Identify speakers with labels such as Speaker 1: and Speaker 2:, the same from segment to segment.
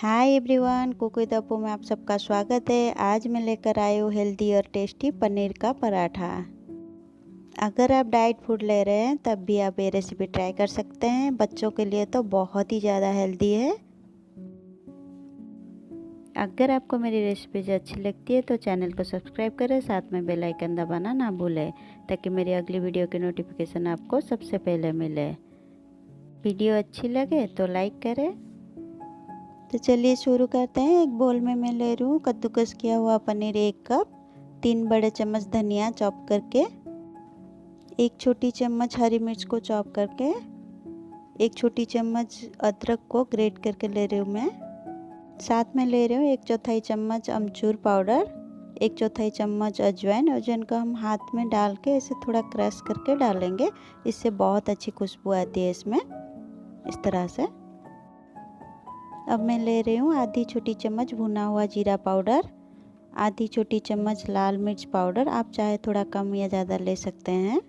Speaker 1: Hi everyone, cook with अपू में आप सबका स्वागत है। आज मैं लेकर आई हूँ हेल्दी और टेस्टी पनीर का पराठा। अगर आप डाइट फूड ले रहे हैं तब भी आप ये रेसिपी ट्राई कर सकते हैं। बच्चों के लिए तो बहुत ही ज़्यादा हेल्दी है। अगर आपको मेरी रेसिपीज अच्छी लगती है तो चैनल को सब्सक्राइब करें, साथ में बेल आइकन दबाना ना भूलें ताकि मेरी अगली वीडियो की नोटिफिकेशन आपको सबसे पहले मिले। वीडियो अच्छी लगे तो लाइक करें। तो चलिए शुरू करते हैं। एक बोल में मैं ले रही हूँ कद्दूकस किया हुआ पनीर 1 कप, 3 बड़े चम्मच धनिया चॉप करके, 1 छोटी चम्मच हरी मिर्च को चॉप करके, 1 छोटी चम्मच अदरक को ग्रेट करके ले रही हूँ मैं। साथ में ले रही हूँ 1/4 चम्मच अमचूर पाउडर, 1/4 चम्मच अजवाइन को हम हाथ में डाल के इसे थोड़ा क्रश करके डालेंगे। इससे बहुत अच्छी खुशबू आती है इसमें, इस तरह से। अब मैं ले रही हूँ आधी छोटी चम्मच भुना हुआ जीरा पाउडर, आधी छोटी चम्मच लाल मिर्च पाउडर, आप चाहे थोड़ा कम या ज़्यादा ले सकते हैं।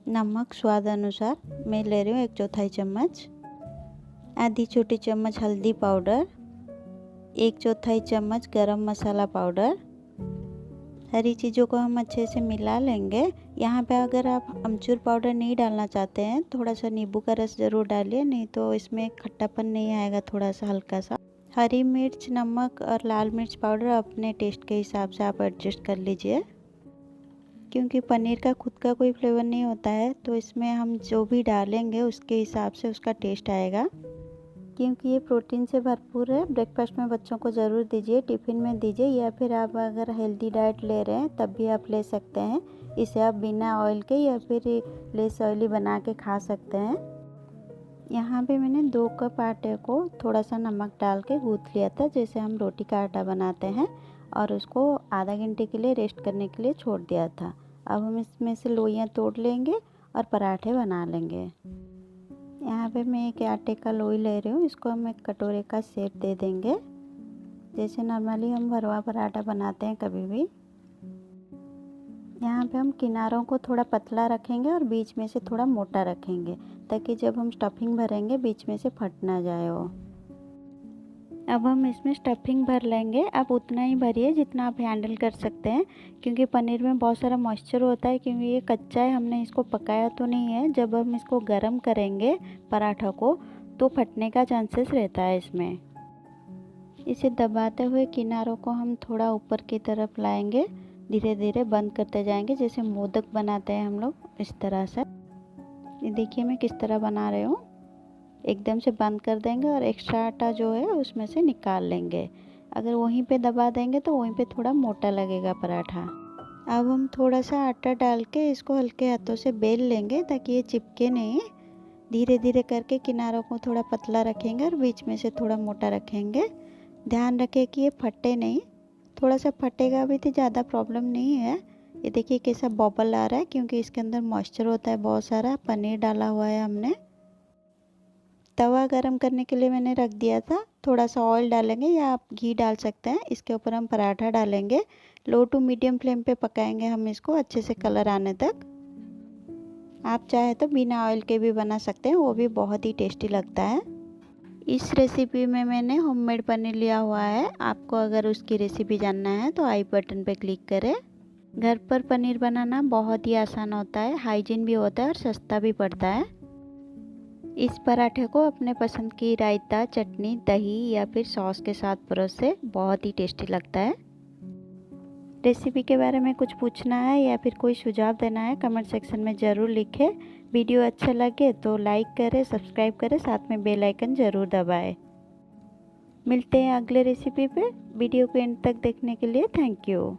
Speaker 1: नमक स्वाद अनुसार मैं ले रही हूँ 1/4 चम्मच, आधी छोटी चम्मच हल्दी पाउडर, 1/4 चम्मच गरम मसाला पाउडर। सारी चीज़ों को हम अच्छे से मिला लेंगे। यहाँ पे अगर आप अमचूर पाउडर नहीं डालना चाहते हैं, थोड़ा सा नींबू का रस ज़रूर डालिए, नहीं तो इसमें खट्टापन नहीं आएगा, थोड़ा सा हल्का सा। हरी मिर्च, नमक और लाल मिर्च पाउडर अपने टेस्ट के हिसाब से आप एडजस्ट कर लीजिए, क्योंकि पनीर का खुद का कोई फ्लेवर नहीं होता है, तो इसमें हम जो भी डालेंगे उसके हिसाब से उसका टेस्ट आएगा। क्योंकि ये प्रोटीन से भरपूर है, ब्रेकफास्ट में बच्चों को ज़रूर दीजिए, टिफ़िन में दीजिए, या फिर आप अगर हेल्दी डाइट ले रहे हैं तब भी आप ले सकते हैं। इसे आप बिना ऑयल के या फिर लेस ऑयली बना के खा सकते हैं। यहाँ पे मैंने 2 कप आटे को थोड़ा सा नमक डाल के गूँथ लिया था, जैसे हम रोटी का आटा बनाते हैं, और उसको आधा घंटे के लिए रेस्ट करने के लिए छोड़ दिया था। अब हम इसमें से लोइयाँ तोड़ लेंगे और पराठे बना लेंगे। यहाँ पे मैं एक आटे का लोई ले रही हूँ, इसको हम एक कटोरे का शेप दे देंगे, जैसे नॉर्मली हम भरवा पराठा बनाते हैं कभी भी। यहाँ पे हम किनारों को थोड़ा पतला रखेंगे और बीच में से थोड़ा मोटा रखेंगे, ताकि जब हम स्टफिंग भरेंगे बीच में से फट ना जाए वो। अब हम इसमें स्टफिंग भर लेंगे। आप उतना ही भरिए जितना आप हैंडल कर सकते हैं, क्योंकि पनीर में बहुत सारा मॉइस्चर होता है, क्योंकि ये कच्चा है, हमने इसको पकाया तो नहीं है। जब हम इसको गरम करेंगे पराठा को तो फटने का चांसेस रहता है इसमें। इसे दबाते हुए किनारों को हम थोड़ा ऊपर की तरफ लाएंगे, धीरे धीरे बंद करते जाएंगे, जैसे मोदक बनाते हैं हम लोग, इस तरह से। ये देखिए मैं किस तरह बना रही हूँ। एकदम से बंद कर देंगे और एक्स्ट्रा आटा जो है उसमें से निकाल लेंगे। अगर वहीं पे दबा देंगे तो वहीं पे थोड़ा मोटा लगेगा पराठा। अब हम थोड़ा सा आटा डाल के इसको हल्के हाथों से बेल लेंगे, ताकि ये चिपके नहीं। धीरे धीरे करके किनारों को थोड़ा पतला रखेंगे और बीच में से थोड़ा मोटा रखेंगे। ध्यान रखें कि ये फटे नहीं, थोड़ा सा फटेगा भी तो ज़्यादा प्रॉब्लम नहीं है। ये देखिए कैसा बबल आ रहा है, क्योंकि इसके अंदर मॉइस्चर होता है बहुत सारा, पनीर डाला हुआ है हमने। तवा गरम करने के लिए मैंने रख दिया था। थोड़ा सा ऑयल डालेंगे या आप घी डाल सकते हैं। इसके ऊपर हम पराठा डालेंगे। लो टू मीडियम फ्लेम पे पकाएंगे हम इसको अच्छे से कलर आने तक। आप चाहे तो बिना ऑयल के भी बना सकते हैं, वो भी बहुत ही टेस्टी लगता है। इस रेसिपी में मैंने होममेड पनीर लिया हुआ है। आपको अगर उसकी रेसिपी जानना है तो आई बटन पे क्लिक करें। घर पर पनीर बनाना बहुत ही आसान होता है, हाइजीन भी होता है और सस्ता भी पड़ता है। इस पराठे को अपने पसंद की रायता, चटनी, दही या फिर सॉस के साथ परोसे, बहुत ही टेस्टी लगता है। रेसिपी के बारे में कुछ पूछना है या फिर कोई सुझाव देना है, कमेंट सेक्शन में ज़रूर लिखें। वीडियो अच्छा लगे तो लाइक करें, सब्सक्राइब करें, साथ में बेल आइकन ज़रूर दबाएं। मिलते हैं अगले रेसिपी पे। वीडियो को एंड तक देखने के लिए थैंक यू।